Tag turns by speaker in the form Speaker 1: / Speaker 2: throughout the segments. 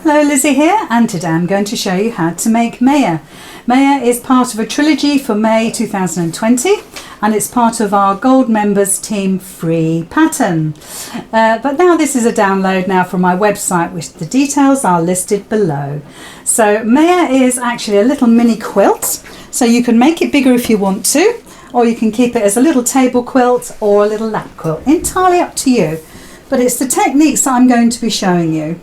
Speaker 1: Hello, Lizzie here, and today I'm going to show you how to make Maya. Maya is part of a trilogy for May 2020 and it's part of our Gold Members Team free pattern. But now this is a download now from my website, which the details are listed below. So Maya is actually a little mini quilt, so you can make it bigger if you want to, or you can keep it as a little table quilt or a little lap quilt, entirely up to you. But it's the techniques that I'm going to be showing you.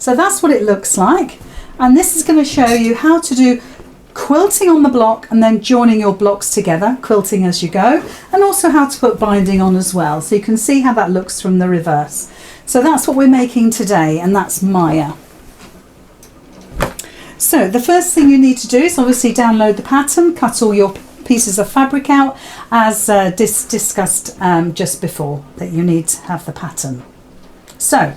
Speaker 1: So that's what it looks like, and this is going to show you how to do quilting on the block and then joining your blocks together, quilting as you go, and also how to put binding on as well, so you can see how that looks from the reverse. So that's what we're making today, and that's Maya. So the first thing you need to do is obviously download the pattern, cut all your pieces of fabric out as discussed just before, that you need to have the pattern. So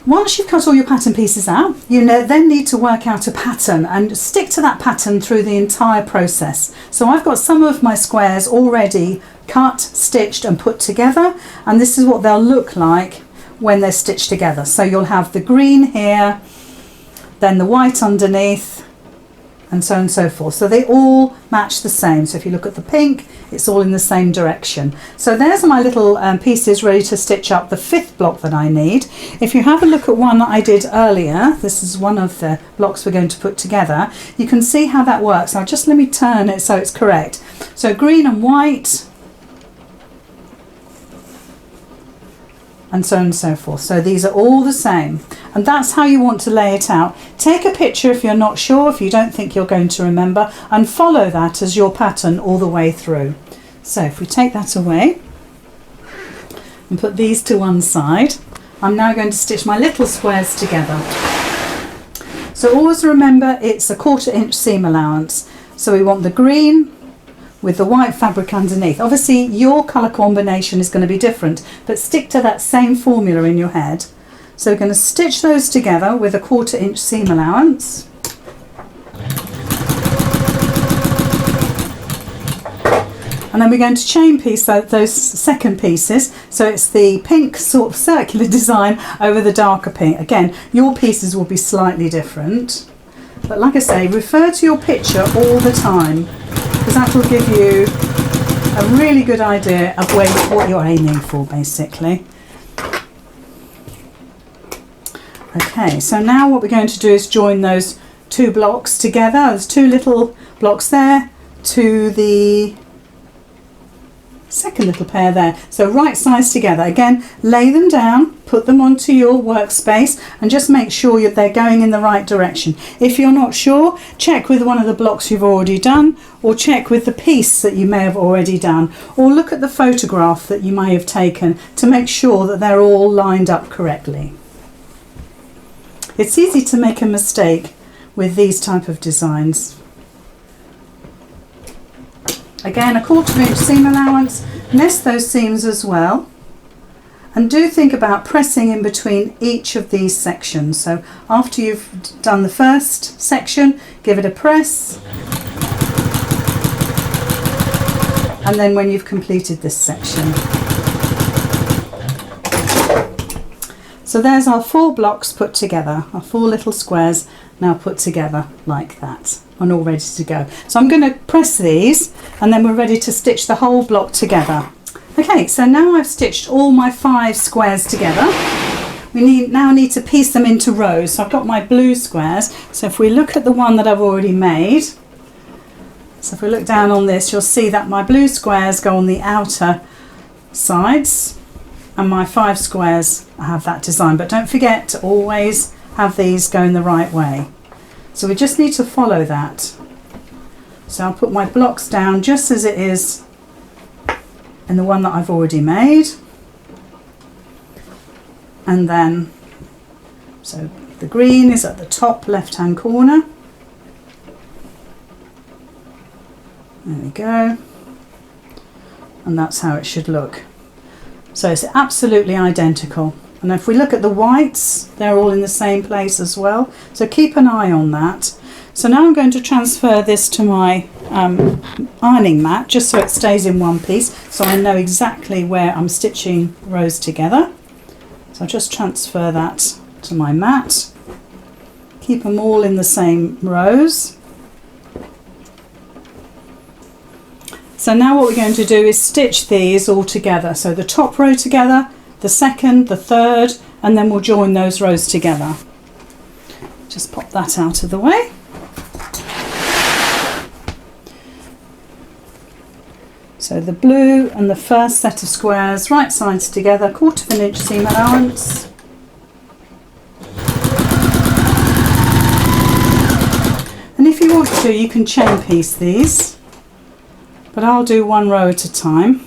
Speaker 1: once you've cut all your pattern pieces out, you then need to work out a pattern and stick to that pattern through the entire process. So I've got some of my squares already cut, stitched and put together, and this is what they'll look like when they're stitched together. So you'll have the green here, then the white underneath, and so on and so forth. So they all match the same. So if you look at the pink, it's all in the same direction. So there's my little pieces ready to stitch up the fifth block that I need. If you have a look at one that I did earlier, this is one of the blocks we're going to put together, you can see how that works. Now just let me turn it so it's correct. So green and white, and so on and so forth. So these are all the same, and that's how you want to lay it out. Take a picture if you're not sure, if you don't think you're going to remember, and follow that as your pattern all the way through. So if we take that away and put these to one side, I'm now going to stitch my little squares together. So always remember it's a 1/4 inch seam allowance. So we want the green with the white fabric underneath. Obviously your colour combination is going to be different, but stick to that same formula in your head. So we're going to stitch those together with a 1/4 inch seam allowance. And then we're going to chain piece those second pieces, so it's the pink sort of circular design over the darker pink. Again, your pieces will be slightly different, but like I say, refer to your picture all the time, because that will give you a really good idea of what you're aiming for, basically. Okay, so now what we're going to do is join those two blocks together. There's two little blocks there to the second little pair there, so right sides together. Again, lay them down, put them onto your workspace, and just make sure they're going in the right direction. If you're not sure, check with one of the blocks you've already done, or check with the piece that you may have already done, or look at the photograph that you may have taken to make sure that they're all lined up correctly. It's easy to make a mistake with these type of designs. Again, a 1/4 inch seam allowance, nest those seams as well, and do think about pressing in between each of these sections. So after you've done the first section, give it a press, and then when you've completed this section. So there's our 4 blocks put together, our 4 little squares now put together like that, and all ready to go. So I'm going to press these, and then we're ready to stitch the whole block together. Okay, so now I've stitched all my 5 squares together. We now need to piece them into rows. So I've got my blue squares. So if we look at the one that I've already made, so if we look down on this, you'll see that my blue squares go on the outer sides, and my 5 squares have that design. But don't forget to always have these going the right way. So we just need to follow that. So I'll put my blocks down just as it is in the one that I've already made. And then, so the green is at the top left hand corner. There we go. And that's how it should look. So it's absolutely identical. And if we look at the whites, they're all in the same place as well. So keep an eye on that. So now I'm going to transfer this to my ironing mat, just so it stays in one piece, so I know exactly where I'm stitching rows together. So I'll just transfer that to my mat. Keep them all in the same rows. So now what we're going to do is stitch these all together. So the top row together, the second, the third, and then we'll join those rows together. Just pop that out of the way. So the blue and the first set of squares, right sides together, 1/4 inch seam allowance. And if you want to, you can chain piece these, but I'll do one row at a time.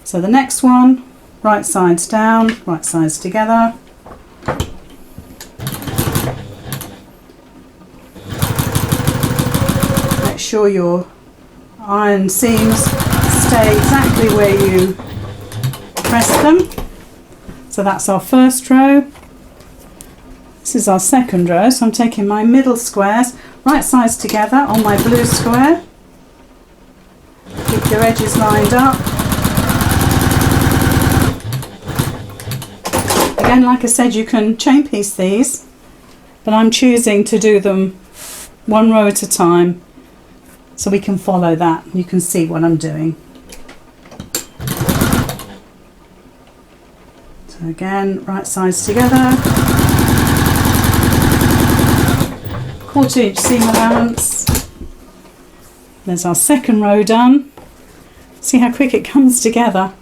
Speaker 1: So the next one, right sides down, right sides together. Make sure your iron seams stay exactly where you press them. So that's our first row. This is our second row, so I'm taking my middle squares, right sides together on my blue square. Keep your edges lined up. Again, like I said, you can chain piece these, but I'm choosing to do them one row at a time so we can follow that. You can see what I'm doing. So again, right sides together. 1/4 inch seam allowance. There's our second row done. See how quick it comes together.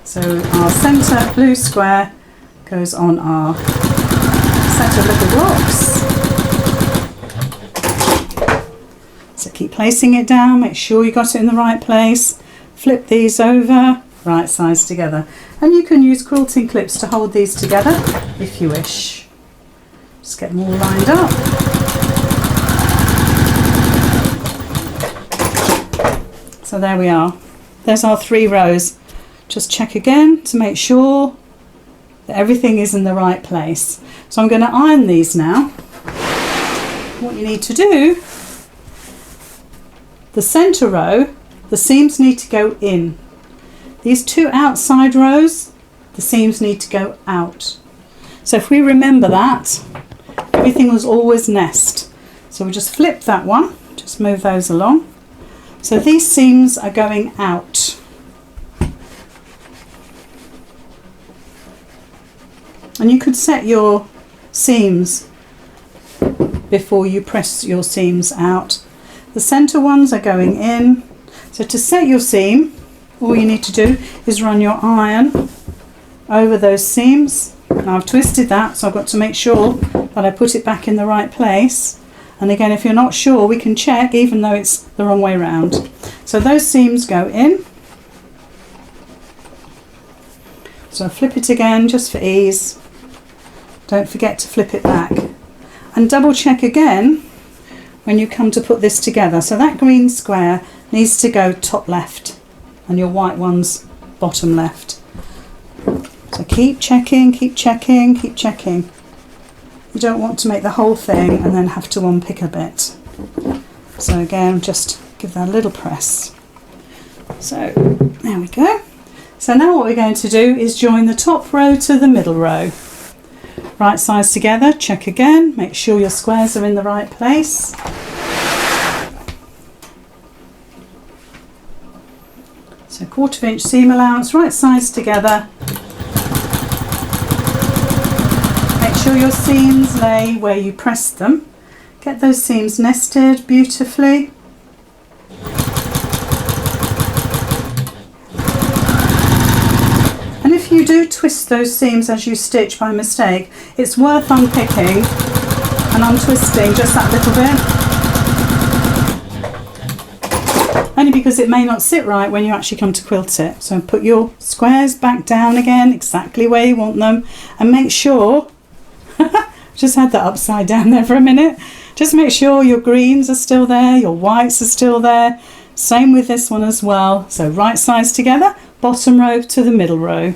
Speaker 1: So our centre blue square goes on our set of little blocks. So keep placing it down, make sure you got it in the right place. Flip these over, right sides together. And you can use quilting clips to hold these together if you wish. Just get them all lined up. So there we are. There's our 3 rows. Just check again to make sure that everything is in the right place. So I'm going to iron these now. What you need to do, the centre row, the seams need to go in. These 2 outside rows, the seams need to go out. So if we remember that, everything was always nest. So we'll just flip that one, just move those along. So these seams are going out. And you could set your seams before you press your seams out. The centre ones are going in. So to set your seam, all you need to do is run your iron over those seams. Now I've twisted that, so I've got to make sure that I put it back in the right place. And again, if you're not sure, we can check even though it's the wrong way round. So those seams go in. So I flip it again just for ease. Don't forget to flip it back. And double check again when you come to put this together. So that green square needs to go top left and your white one's bottom left. So keep checking, keep checking, keep checking. You don't want to make the whole thing and then have to unpick a bit. So again, just give that a little press. So there we go. So now what we're going to do is join the top row to the middle row. Right sides together, check again, make sure your squares are in the right place. So 1/4 inch seam allowance, right sides together. Make sure your seams lay where you pressed them. Get those seams nested beautifully. And if you do twist those seams as you stitch by mistake, it's worth unpicking and untwisting just that little bit. Only because it may not sit right when you actually come to quilt it. So put your squares back down again, exactly where you want them, and make sure, just had that upside down there for a minute, just make sure your greens are still there, your whites are still there. Same with this one as well. So right sides together, bottom row to the middle row.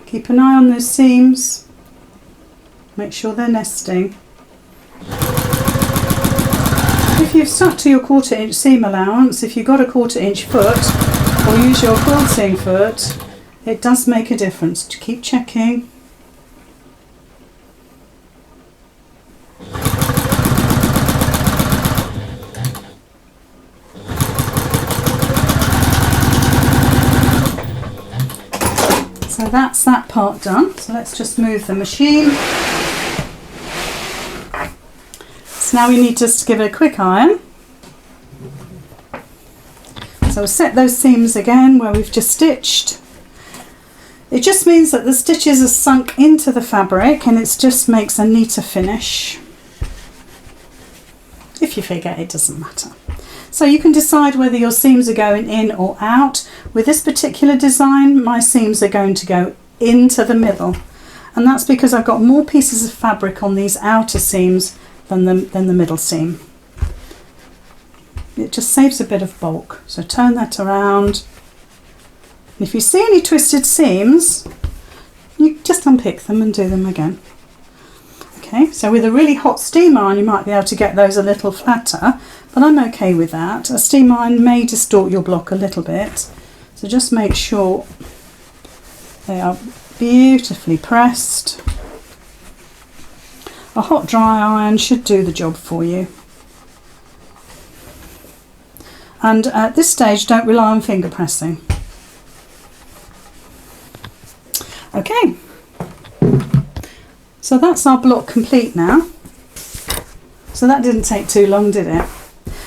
Speaker 1: Keep an eye on those seams, make sure they're nesting. you've stuck to your 1/4 inch seam allowance, if you've got a 1/4 inch foot or use your quilting foot, it does make a difference. To keep checking. So that's that part done. So let's just move the machine. So now we need just to give it a quick iron. So we'll set those seams again where we've just stitched. It just means that the stitches are sunk into the fabric and it just makes a neater finish. If you forget, it doesn't matter. So you can decide whether your seams are going in or out. With this particular design, my seams are going to go into the middle. And that's because I've got more pieces of fabric on these outer seams than the middle seam. It just saves a bit of bulk. So turn that around. And if you see any twisted seams, you just unpick them and do them again. Okay, so with a really hot steam iron you might be able to get those a little flatter, but I'm okay with that. A steam iron may distort your block a little bit, so just make sure they are beautifully pressed. A hot dry iron should do the job for you. And at this stage, don't rely on finger pressing. Okay. So that's our block complete now. So that didn't take too long, did it?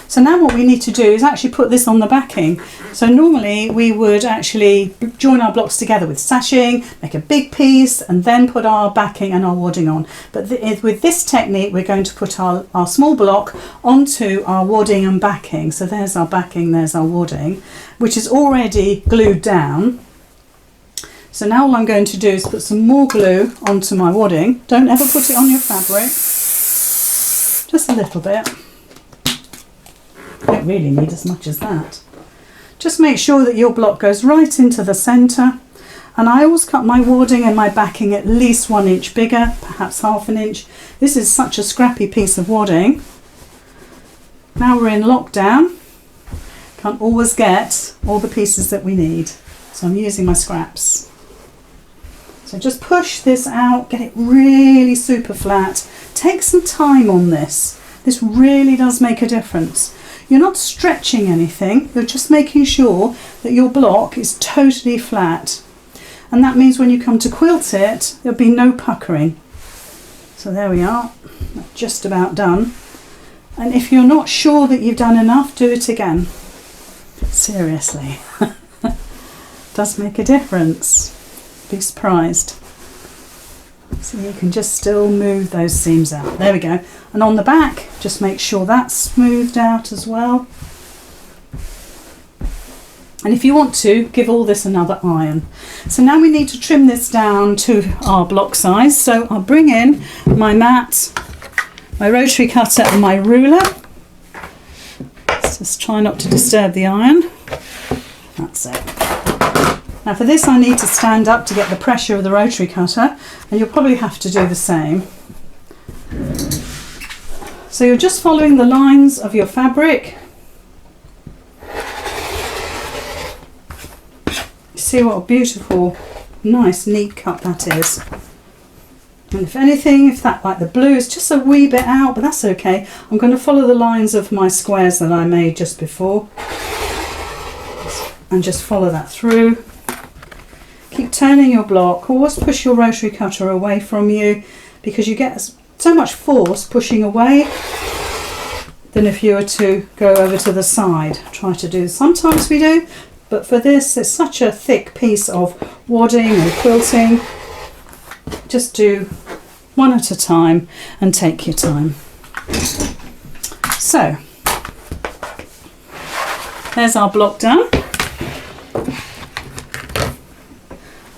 Speaker 1: So now what we need to do is actually put this on the backing. So normally we would actually join our blocks together with sashing, make a big piece and then put our backing and our wadding on. But with this technique we're going to put our small block onto our wadding and backing. So there's our backing, there's our wadding, which is already glued down. So now all I'm going to do is put some more glue onto my wadding. Don't ever put it on your fabric, just a little bit. You don't really need as much as that. Just make sure that your block goes right into the centre, and I always cut my wadding and my backing at least 1 inch bigger, perhaps ½ an inch. This is such a scrappy piece of wadding. Now we're in lockdown, can't always get all the pieces that we need, so I'm using my scraps. So just push this out, get it really super flat. Take some time on this. This really does make a difference. You're not stretching anything, you're just making sure that your block is totally flat. And that means when you come to quilt it, there'll be no puckering. So there we are, just about done. And if you're not sure that you've done enough, do it again. Seriously. Does make a difference. Be surprised. So you can just still move those seams out. There we go. And on the back, just make sure that's smoothed out as well. And if you want to, give all this another iron. So now we need to trim this down to our block size. So I'll bring in my mat, my rotary cutter and my ruler. Let's just try not to disturb the iron. That's it. Now for this I need to stand up to get the pressure of the rotary cutter, and you'll probably have to do the same. So you're just following the lines of your fabric. See what a beautiful, nice, neat cut that is. And if anything, if that, like the blue is just a wee bit out, but that's okay. I'm going to follow the lines of my squares that I made just before. And just follow that through. Keep turning your block. Always push your rotary cutter away from you, because you get so much force pushing away than if you were to go over to the side. Try to do, sometimes we do, but for this it's such a thick piece of wadding and quilting. Just do one at a time and take your time. So there's our block done.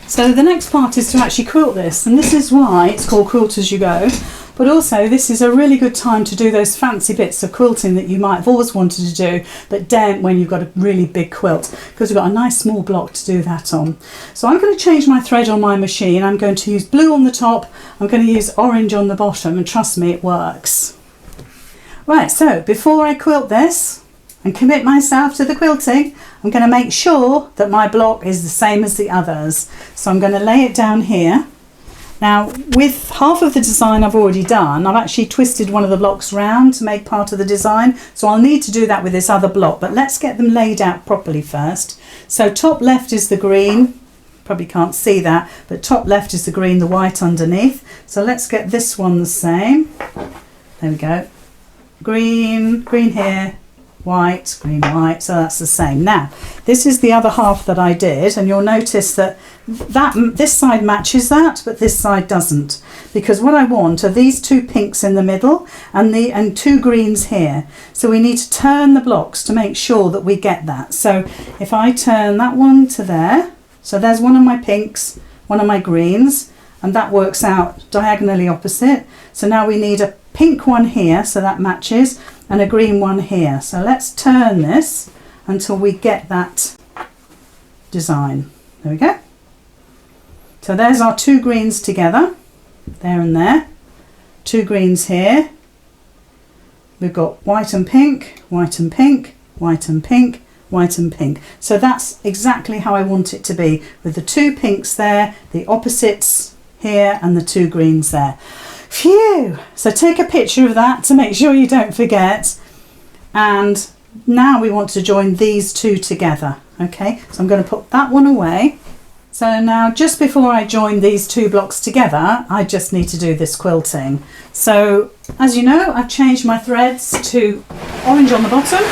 Speaker 1: So the next part is to actually quilt this, and this is why it's called Quilt As You Go, but also this is a really good time to do those fancy bits of quilting that you might have always wanted to do but daren't when you've got a really big quilt, because we've got a nice small block to do that on. So I'm going to change my thread on my machine. I'm going to use blue on the top, I'm going to use orange on the bottom, and trust me, it works. Right, so before I quilt this and commit myself to the quilting, I'm going to make sure that my block is the same as the others. So I'm going to lay it down here. Now, with half of the design I've already done, I've actually twisted one of the blocks round to make part of the design. So I'll need to do that with this other block, but let's get them laid out properly first. So top left is the green. Probably can't see that, but top left is the green, the white underneath. So let's get this one the same. There we go. Green, green here, white, green, white. So that's the same. Now, this is the other half that I did, and you'll notice that this side matches that, but this side doesn't, because what I want are these two pinks in the middle and two greens here. So we need to turn the blocks to make sure that we get that. So if I turn that one to there, so there's one of my pinks, one of my greens, and that works out diagonally opposite. So now we need a pink one here, so that matches, and a green one here. So let's turn this until we get that design. There we go. So there's our two greens together, there and there. Two greens here. We've got white and pink, white and pink, white and pink, white and pink. So that's exactly how I want it to be, with the two pinks there, the opposites here, and the two greens there. Phew! So take a picture of that to make sure you don't forget. And now we want to join these two together. Okay, so I'm going to put that one away. So now, just before I join these two blocks together, I just need to do this quilting. So as you know, I've changed my threads to orange on the bottom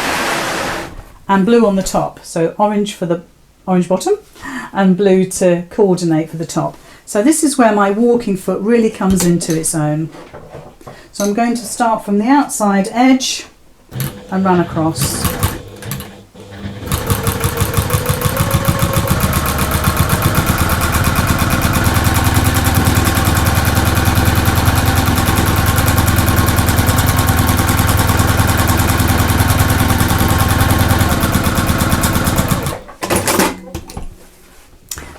Speaker 1: and blue on the top. So orange for the orange bottom and blue to coordinate for the top. So this is where my walking foot really comes into its own. So I'm going to start from the outside edge and run across.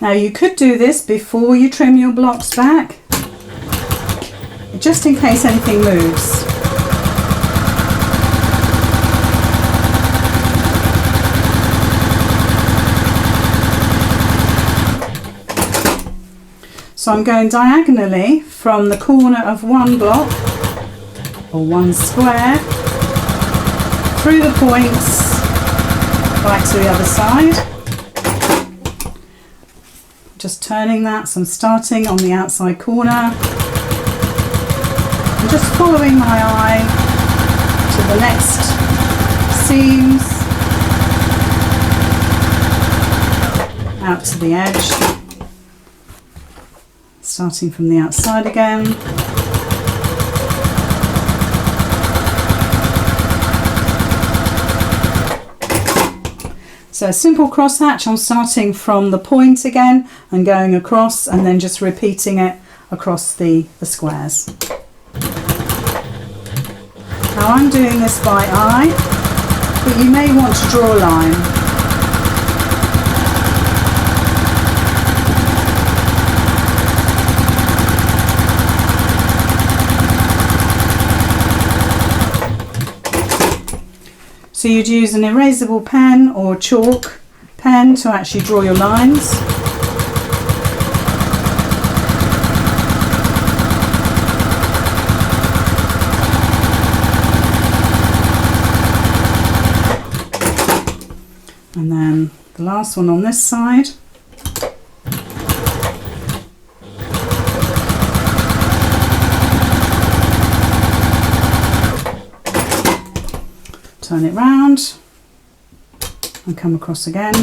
Speaker 1: Now you could do this before you trim your blocks back, just in case anything moves. So I'm going diagonally from the corner of one block or one square through the points right to the other side. Just turning that, so I'm starting on the outside corner and just following my eye to the next seams, out to the edge, starting from the outside again. So a simple cross hatch, I'm starting from the point again and going across and then just repeating it across the squares. Now I'm doing this by eye, but you may want to draw a line. So you'd use an erasable pen or chalk pen to actually draw your lines. And then the last one on this side. Turn it round and come across again.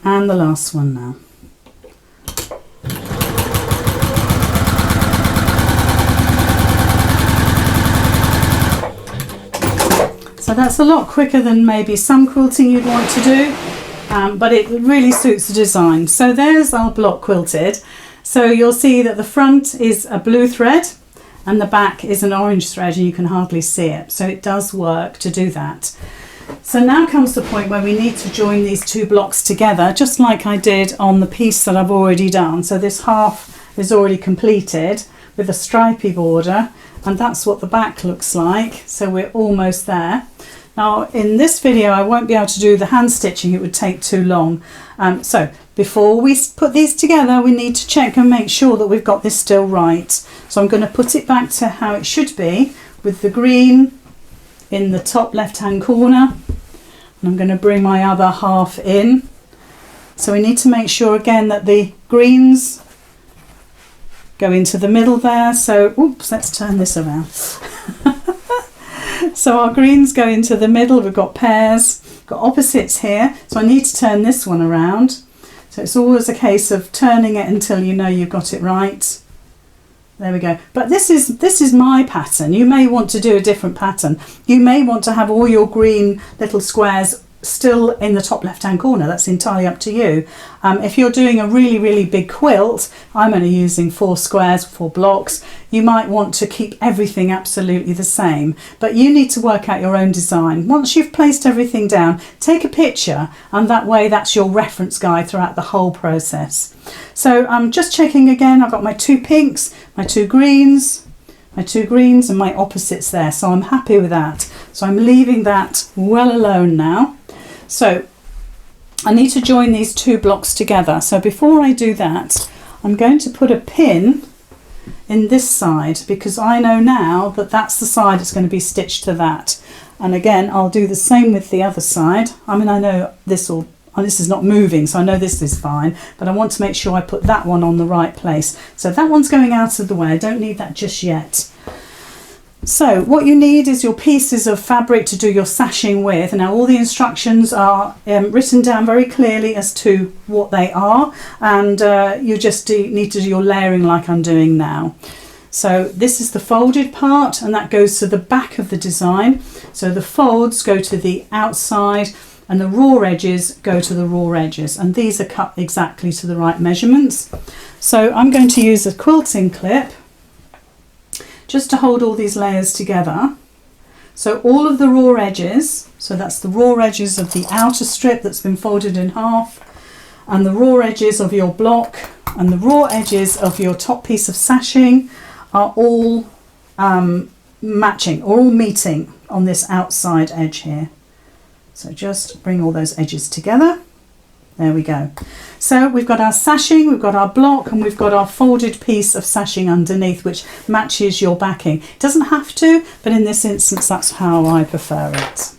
Speaker 1: And the last one now. So that's a lot quicker than maybe some quilting you'd want to do. But it really suits the design. So there's our block quilted. So you'll see that the front is a blue thread and the back is an orange thread, and you can hardly see it. So it does work to do that. So now comes the point where we need to join these two blocks together, just like I did on the piece that I've already done. So this half is already completed with a stripy border, and that's what the back looks like. So we're almost there. Now in this video I won't be able to do the hand stitching, it would take too long. So before we put these together we need to check and make sure that we've got this still right. So I'm going to put it back to how it should be, with the green in the top left hand corner, and I'm going to bring my other half in. So we need to make sure again that the greens go into the middle there. So oops, let's turn this around. So our greens go into the middle, we've got pairs, got opposites here, so I need to turn this one around. So it's always a case of turning it until you know you've got it right. There we go. But this is my pattern. You may want to do a different pattern. You may want to have all your green little squares still in the top left hand corner. That's entirely up to you. If you're doing a really big quilt, I'm only using 4 squares, 4 blocks. You might want to keep everything absolutely the same, but you need to work out your own design. Once you've placed everything down, take a picture, and that way that's your reference guide throughout the whole process. So I'm just checking again. I've got my 2 pinks, my 2 greens, and my opposites there, so I'm happy with that. So I'm leaving that well alone now. So I need to join these 2 blocks together. So before I do that, I'm going to put a pin in this side, because I know now that that's the side that's going to be stitched to that. And again, I'll do the same with the other side. I mean, I know this is not moving, so I know this is fine, but I want to make sure I put that one on the right place. So that one's going out of the way. I don't need that just yet. So what you need is your pieces of fabric to do your sashing with. Now all the instructions are written down very clearly as to what they are, and you just need to do your layering like I'm doing now. So this is the folded part, and that goes to the back of the design. So the folds go to the outside and the raw edges go to the raw edges, and these are cut exactly to the right measurements. So I'm going to use a quilting clip just to hold all these layers together. So all of the raw edges, so that's the raw edges of the outer strip that's been folded in half, and the raw edges of your block, and the raw edges of your top piece of sashing are all matching, or all meeting on this outside edge here. So just bring all those edges together. There we go. So we've got our sashing, we've got our block, and we've got our folded piece of sashing underneath, which matches your backing. It doesn't have to, but in this instance, that's how I prefer it.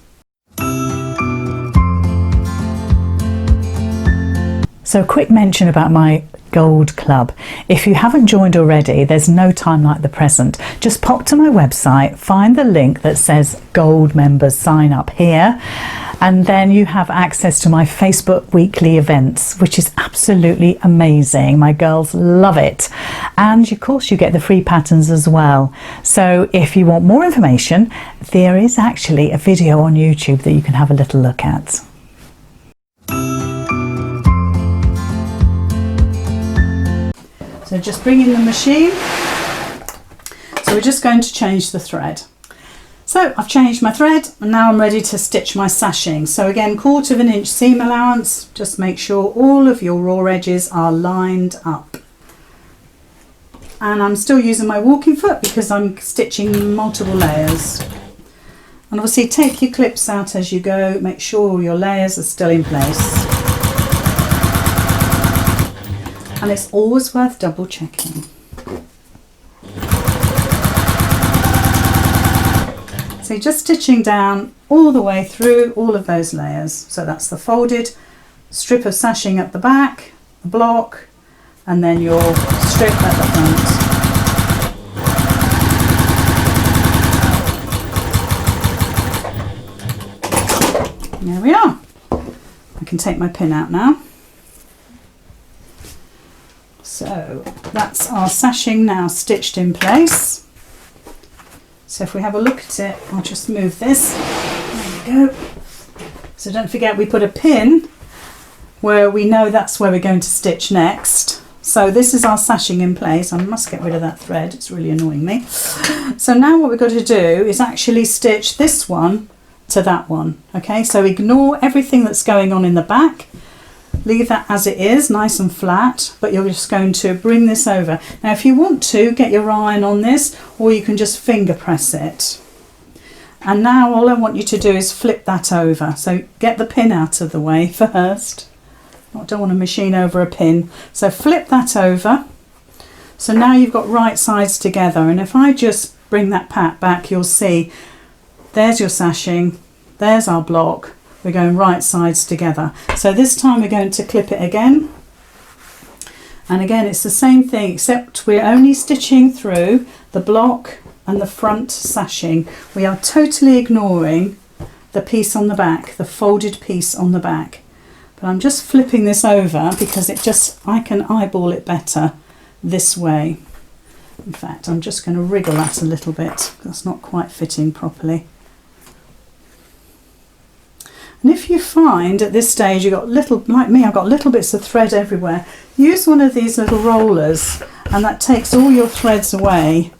Speaker 1: So a quick mention about my Gold Club. If you haven't joined already, there's no time like the present. Just pop to my website, find the link that says Gold Members Sign Up here, and then you have access to my Facebook weekly events, which is absolutely amazing. My girls love it. And of course you get the free patterns as well. So if you want more information, there is actually a video on YouTube that you can have a little look at. So just bring in the machine. So we're just going to change the thread. So I've changed my thread, and now I'm ready to stitch my sashing. So again, 1/4 inch seam allowance. Just make sure all of your raw edges are lined up. And I'm still using my walking foot because I'm stitching multiple layers. And obviously take your clips out as you go. Make sure your layers are still in place. And it's always worth double checking. So just stitching down all the way through all of those layers. So that's the folded strip of sashing at the back, the block, and then your strip at the front. There we are. I can take my pin out now. So that's our sashing now stitched in place. So if we have a look at it, I'll just move this. There we go. So don't forget we put a pin where we know that's where we're going to stitch next. So this is our sashing in place. I must get rid of that thread, it's really annoying me. So now what we've got to do is actually stitch this one to that one. Okay, so ignore everything that's going on in the back. Leave that as it is, nice and flat, but you're just going to bring this over. Now if you want to, get your iron on this, or you can just finger press it. And now all I want you to do is flip that over. So get the pin out of the way first. I don't want to machine over a pin. So flip that over. So now you've got right sides together. And if I just bring that pat back, you'll see there's your sashing, there's our block. We're going right sides together. So this time we're going to clip it again. And again, it's the same thing, except we're only stitching through the block and the front sashing. We are totally ignoring the piece on the back, the folded piece on the back. But I'm just flipping this over because I can eyeball it better this way. In fact, I'm just going to wriggle that a little bit. That's not quite fitting properly. And if you find at this stage you've got little, like me, I've got little bits of thread everywhere, use one of these little rollers and that takes all your threads away,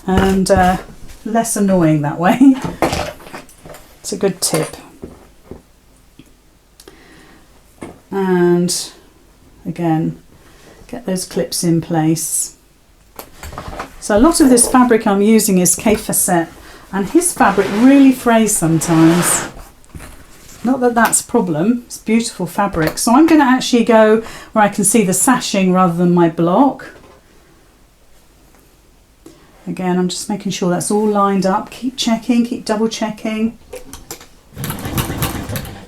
Speaker 1: and less annoying that way. It's a good tip. And again, get those clips in place. So a lot of this fabric I'm using is Kafasset, and his fabric really frays sometimes. Not that that's a problem, it's beautiful fabric. So I'm going to actually go where I can see the sashing rather than my block. Again, I'm just making sure that's all lined up. Keep checking, keep double checking.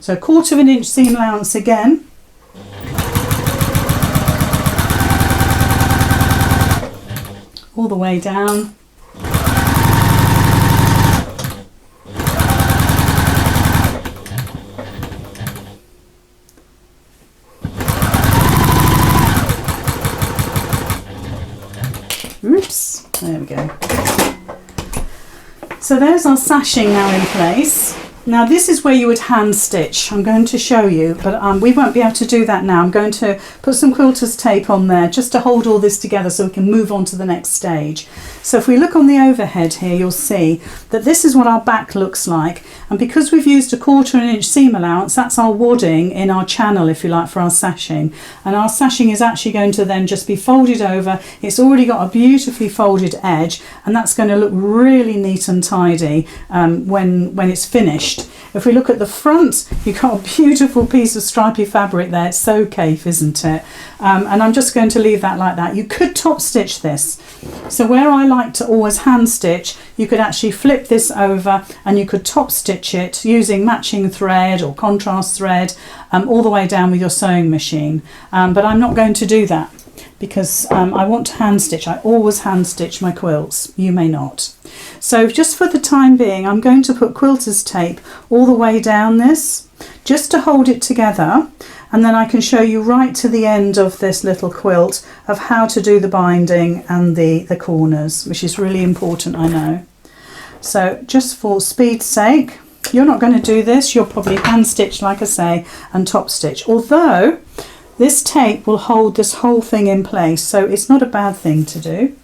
Speaker 1: So 1/4 inch seam allowance again. All the way down. Oops, there we go. So there's our sashing now in place. Now this is where you would hand stitch. I'm going to show you, but we won't be able to do that now. I'm going to put some quilter's tape on there just to hold all this together so we can move on to the next stage. So if we look on the overhead here, you'll see that this is what our back looks like. And because we've used a 1/4 inch seam allowance, that's our wadding in our channel, if you like, for our sashing. And our sashing is actually going to then just be folded over. It's already got a beautifully folded edge, and that's going to look really neat and tidy when it's finished. If we look at the front, you've got a beautiful piece of stripy fabric there. It's so Kaf, isn't it? And I'm just going to leave that like that. You could top stitch this. So where I like to always hand stitch, you could actually flip this over and you could top stitch it using matching thread or contrast thread all the way down with your sewing machine. But I'm not going to do that because I want to hand stitch. I always hand stitch my quilts. You may not. So just for the time being, I'm going to put quilter's tape all the way down this just to hold it together, and then I can show you right to the end of this little quilt of how to do the binding and the corners, which is really important, I know. So just for speed's sake, you're not going to do this. You'll probably hand stitch, like I say, and top stitch, although this tape will hold this whole thing in place, so it's not a bad thing to do.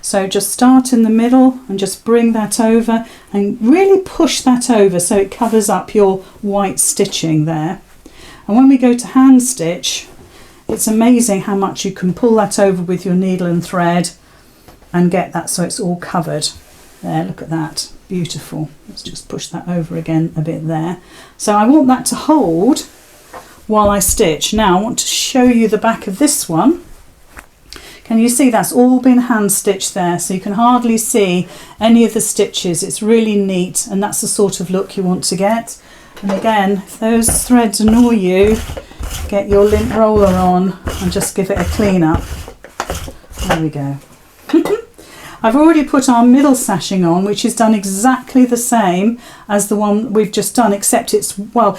Speaker 1: So just start in the middle and just bring that over and really push that over so it covers up your white stitching there. And when we go to hand stitch, it's amazing how much you can pull that over with your needle and thread and get that so it's all covered. There, look at that, beautiful. Let's just push that over again a bit there. So I want that to hold while I stitch. Now I want to show you the back of this one. Can you see that's all been hand stitched there, so you can hardly see any of the stitches. It's really neat, and that's the sort of look you want to get. And again, if those threads annoy you, get your lint roller on and just give it a clean up. There we go. I've already put our middle sashing on, which is done exactly the same as the one we've just done, except it's, well,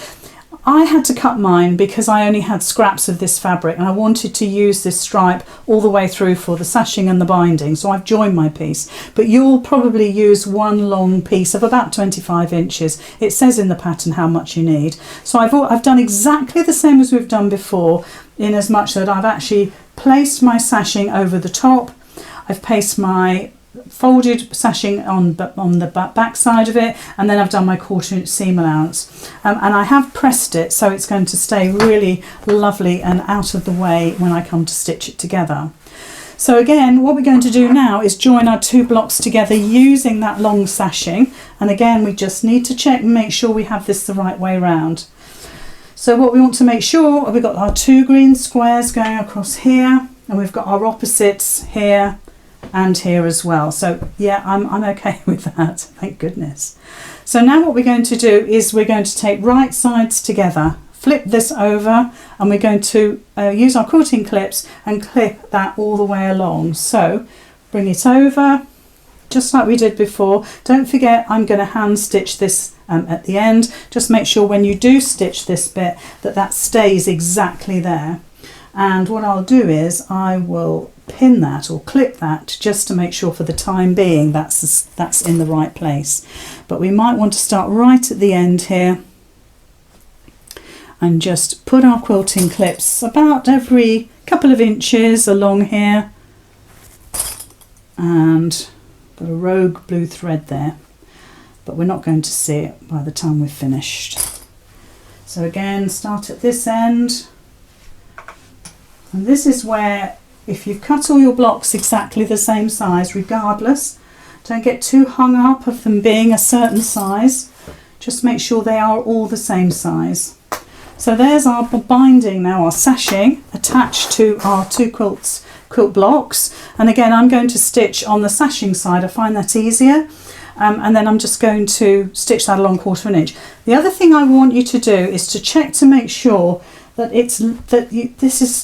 Speaker 1: I had to cut mine because I only had scraps of this fabric and I wanted to use this stripe all the way through for the sashing and the binding, so I've joined my piece. But you'll probably use one long piece of about 25 inches. It says in the pattern how much you need. So I've done exactly the same as we've done before, in as much that I've actually placed my sashing over the top. I've placed my folded sashing on the back side of it, and then I've done my 1/4 inch seam allowance, and I have pressed it so it's going to stay really lovely and out of the way when I come to stitch it together. So again, what we're going to do now is join our 2 blocks together using that long sashing, and again we just need to check and make sure we have this the right way round. So what we want to make sure, we've got our 2 green squares going across here, and we've got our opposites here and here as well. So yeah, I'm okay with that, thank goodness. So now what we're going to do is we're going to take right sides together, flip this over, and we're going to use our quilting clips and clip that all the way along. So bring it over just like we did before. Don't forget, I'm going to hand stitch this at the end. Just make sure when you do stitch this bit that stays exactly there. And what I'll do is I will pin that or clip that just to make sure for the time being that's in the right place. But we might want to start right at the end here and just put our quilting clips about every couple of inches along here, and got a rogue blue thread there, but we're not going to see it by the time we've finished. So again, start at this end, and this is where, if you've cut all your blocks exactly the same size regardless, don't get too hung up of them being a certain size, just make sure they are all the same size. So there's our binding now, our sashing attached to our 2 quilt blocks, and again I'm going to stitch on the sashing side. I find that easier, and then I'm just going to stitch that along 1/4 inch. The other thing I want you to do is to check to make sure that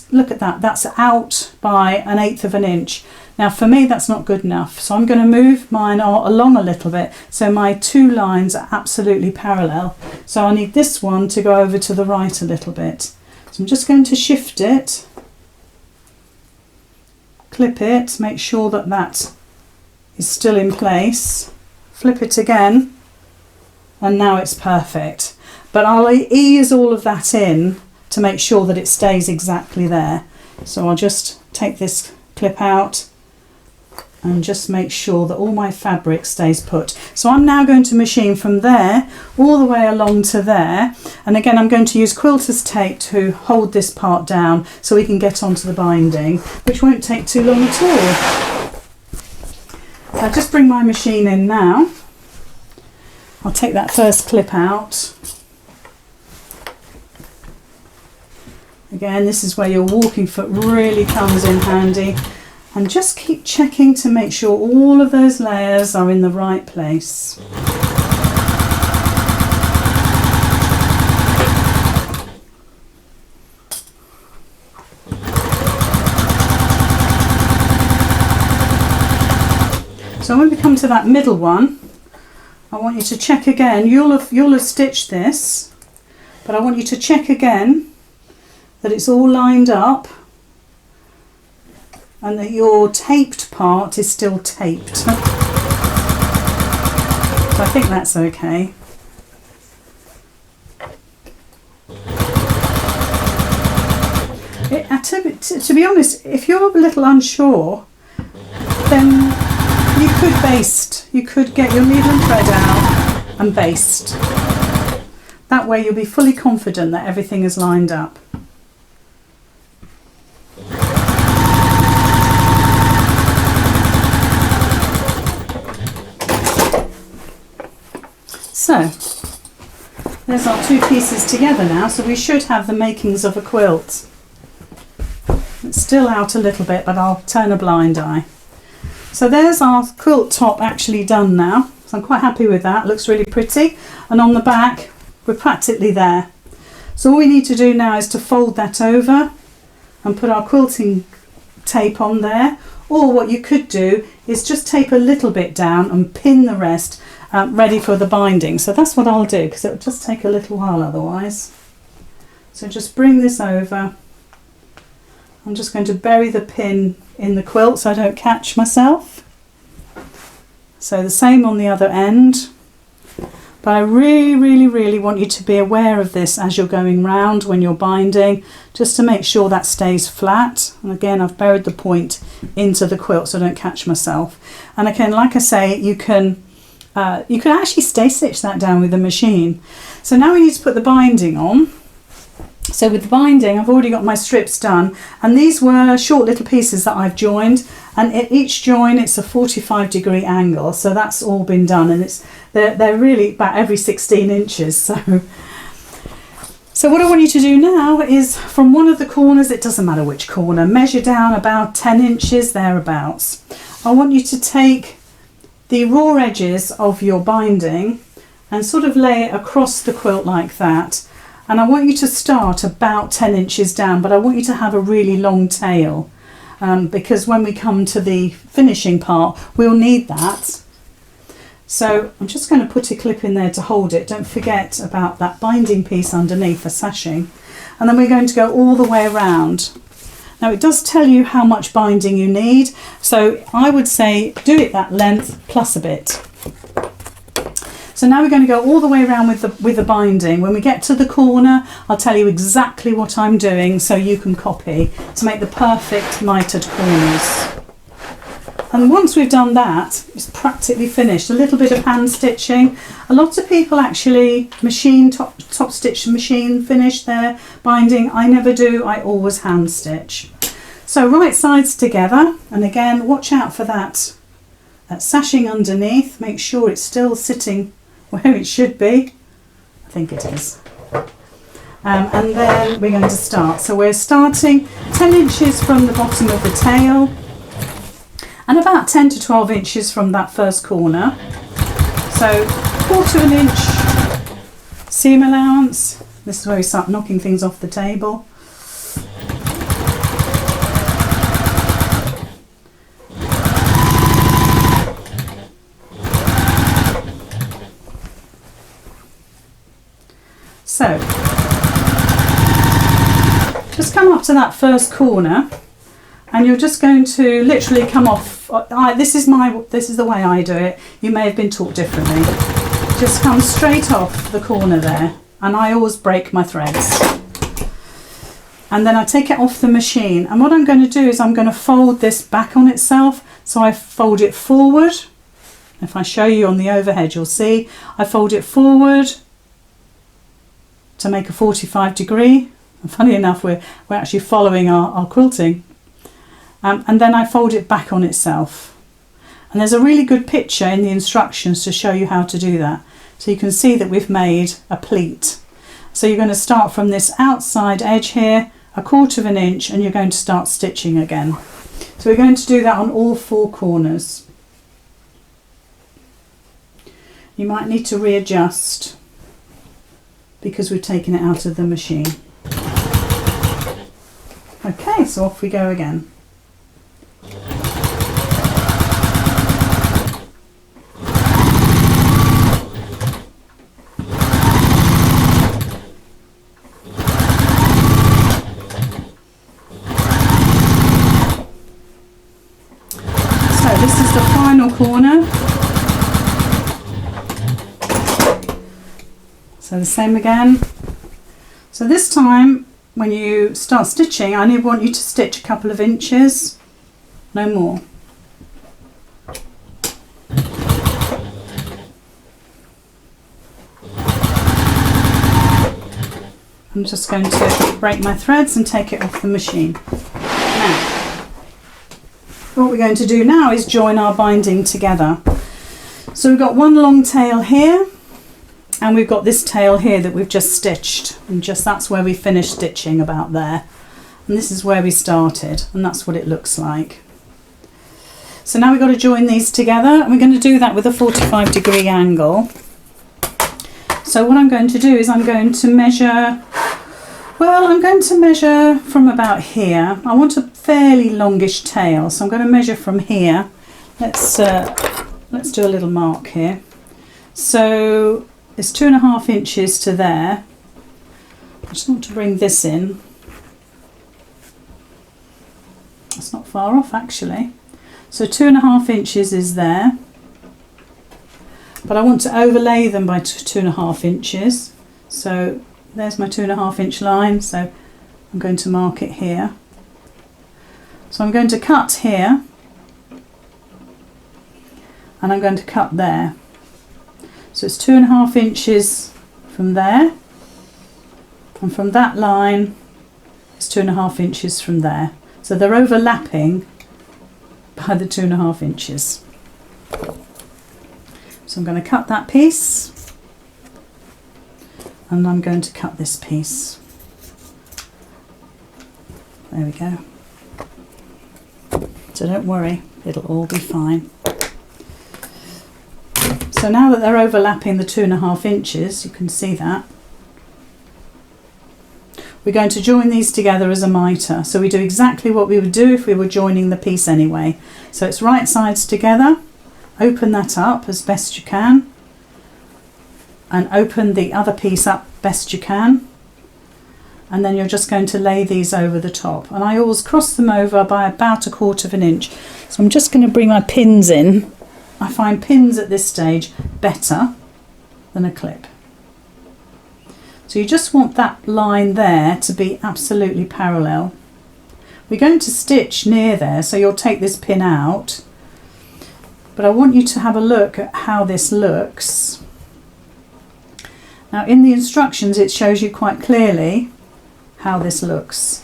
Speaker 1: look at that, that's out by 1/8 of an inch. Now for me that's not good enough, so I'm going to move mine along a little bit so my 2 lines are absolutely parallel. So I need this one to go over to the right a little bit. So I'm just going to shift it, clip it, make sure that is still in place, flip it again, and now it's perfect. But I'll ease all of that in to make sure that it stays exactly there. So I'll just take this clip out and just make sure that all my fabric stays put. So I'm now going to machine from there all the way along to there, and again I'm going to use quilter's tape to hold this part down so we can get onto the binding, which won't take too long at all. So I'll just bring my machine in now. I'll take that first clip out. Again, this is where your walking foot really comes in handy, and just keep checking to make sure all of those layers are in the right place. So when we come to that middle one, I want you to check again. You'll have stitched this, but I want you to check again that it's all lined up and that your taped part is still taped. So I think that's okay. To be honest, if you're a little unsure, then you could baste. You could get your needle and thread out and baste. That way you'll be fully confident that everything is lined up. So there's our 2 pieces together now, so we should have the makings of a quilt. It's still out a little bit, but I'll turn a blind eye. So there's our quilt top actually done now, so I'm quite happy with that. Looks really pretty, and on the back we're practically there. So all we need to do now is to fold that over and put our quilting tape on there, or what you could do is just tape a little bit down and pin the rest ready for the binding. So that's what I'll do, because it will just take a little while otherwise. So just bring this over. I'm just going to bury the pin in the quilt so I don't catch myself. So the same on the other end. But I really want you to be aware of this as you're going round when you're binding, just to make sure that stays flat. And again, I've buried the point into the quilt so I don't catch myself. And again, like I say, you can actually stay stitch that down with the machine. So now we need to put the binding on. So with the binding, I've already got my strips done, and these were short little pieces that I've joined, and at each join it's a 45-degree angle, so that's all been done, and they're really about every 16 inches. So what I want you to do now is from one of the corners, it doesn't matter which corner, measure down about 10 inches thereabouts. I want you to take the raw edges of your binding and sort of lay it across the quilt like that. And I want you to start about 10 inches down, but I want you to have a really long tail, because when we come to the finishing part, we'll need that. So I'm just going to put a clip in there to hold it. Don't forget about that binding piece underneath for sashing. And then we're going to go all the way around. Now it does tell you how much binding you need, so I would say do it that length plus a bit. So now we're going to go all the way around with the binding. When we get to the corner, I'll tell you exactly what I'm doing so you can copy to make the perfect mitred corners. And once we've done that, it's practically finished. A little bit of hand stitching. A lot of people actually machine top stitch machine finish their binding. I never do, I always hand stitch. So right sides together, and again watch out for that sashing underneath. Make sure it's still sitting where it should be. I think it is. And then we're going to start. So we're starting 10 inches from the bottom of the tail and about 10 to 12 inches from that first corner. So 1/4 inch seam allowance. This is where we start knocking things off the table. So just come up to that first corner, and you're just going to literally come off. This is the way I do it. You may have been taught differently. Just come straight off the corner there, and I always break my threads. And then I take it off the machine, and what I'm going to do is I'm going to fold this back on itself. So I fold it forward. If I show you on the overhead, you'll see I fold it forward to make a 45-degree. And funny enough, we're actually following our quilting. And then I fold it back on itself. And there's a really good picture in the instructions to show you how to do that. So you can see that we've made a pleat. So you're going to start from this outside edge here, 1/4 inch, and you're going to start stitching again. So we're going to do that on all 4 corners. You might need to readjust because we've taken it out of the machine. Okay, so off we go again. So this is the final corner. So the same again. So this time when you start stitching, I only want you to stitch a couple of inches, no more. I'm just going to break my threads and take it off the machine. Now, what we're going to do now is join our binding together. So we've got one long tail here, and we've got this tail here that we've just stitched, and just that's where we finished stitching, about there. And this is where we started, and that's what it looks like. So now we've got to join these together, and we're going to do that with a 45-degree angle. So what I'm going to do is I'm going to measure, well, I'm going to measure from about here. I want a fairly longish tail, so I'm going to measure from here. Let's do a little mark here. So it's 2.5 inches to there. I just want to bring this in. That's not far off actually. So 2.5 inches is there. but I want to overlay them by 2.5 inches. So there's my 2.5 inch line, so I'm going to mark it here. So I'm going to cut here, and I'm going to cut there. So it's 2.5 inches from there, and from that line it's 2.5 inches from there. So they're overlapping by the 2.5 inches. So I'm going to cut that piece, and I'm going to cut this piece. There we go. So don't worry, it'll all be fine. So now that they're overlapping the 2.5 inches, you can see that, we're going to join these together as a mitre. So we do exactly what we would do if we were joining the piece anyway. So it's right sides together, open that up as best you can, and open the other piece up best you can, and then you're just going to lay these over the top. And I always cross them over by about 1/4 inch. So I'm just going to bring my pins in. I find pins at this stage better than a clip. So you just want that line there to be absolutely parallel. We're going to stitch near there, so you'll take this pin out, but I want you to have a look at how this looks. Now in the instructions it shows you quite clearly how this looks,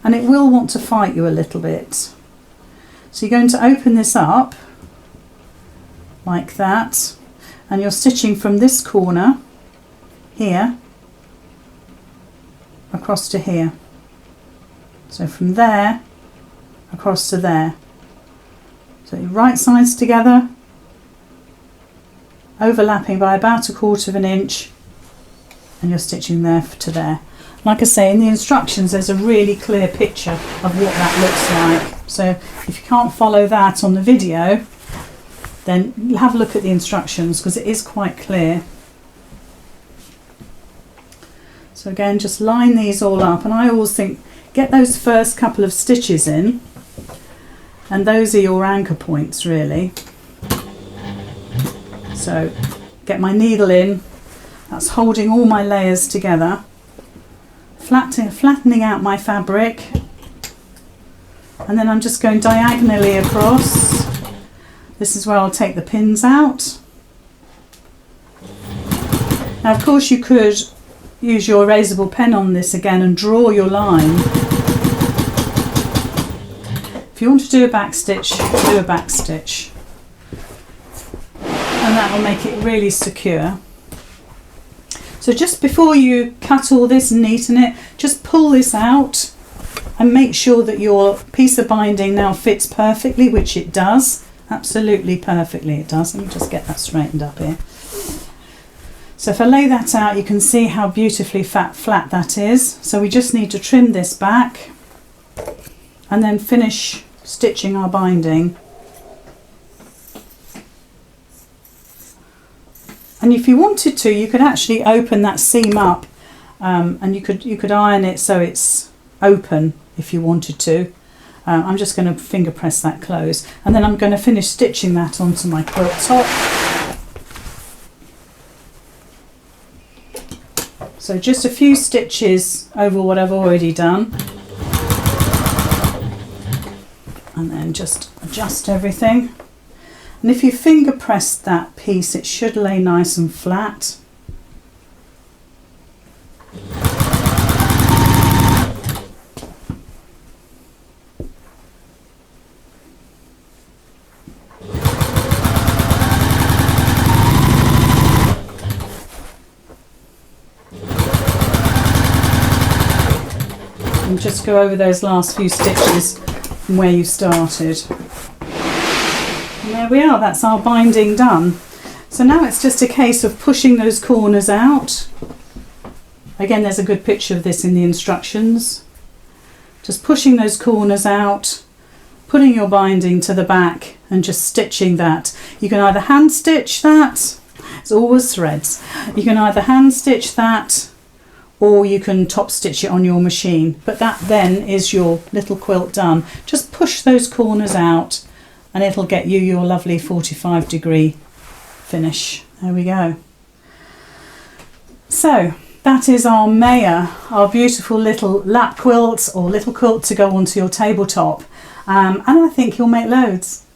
Speaker 1: and it will want to fight you a little bit. So you're going to open this up like that, and you're stitching from this corner here across to here. So from there across to there. So your right sides together, overlapping by about 1/4 inch, and you're stitching there to there. Like I say, in the instructions there's a really clear picture of what that looks like. So if you can't follow that on the video, then have a look at the instructions, because it is quite clear. So again, just line these all up, and I always think get those first couple of stitches in, and those are your anchor points really. So get my needle in, that's holding all my layers together, flattening out my fabric, and then I'm just going diagonally across. This is where I'll take the pins out. Now of course you could use your erasable pen on this again and draw your line. If you want to do a back stitch, do a back stitch, and that will make it really secure. So just before you cut all this and neaten it, just pull this out and make sure that your piece of binding now fits perfectly, which it does, absolutely perfectly it does. Let me just get that straightened up here. So if I lay that out, you can see how beautifully flat that is. So we just need to trim this back and then finish stitching our binding. And if you wanted to, you could actually open that seam up, and you could iron it so it's open if you wanted to. I'm just going to finger press that close, and then I'm going to finish stitching that onto my quilt top. So just a few stitches over what I've already done, and then just adjust everything. And if you finger press that piece, it should lay nice and flat. And just go over those last few stitches from where you started. And there we are, that's our binding done. So now it's just a case of pushing those corners out. Again, there's a good picture of this in the instructions. Just pushing those corners out, putting your binding to the back and just stitching that. You can either hand stitch that, it's always threads. You can either hand stitch that, or you can top stitch it on your machine. But that then is your little quilt done. Just push those corners out and it'll get you your lovely 45-degree finish. There we go. So that is our Maya, our beautiful little lap quilt or little quilt to go onto your tabletop. And I think you'll make loads.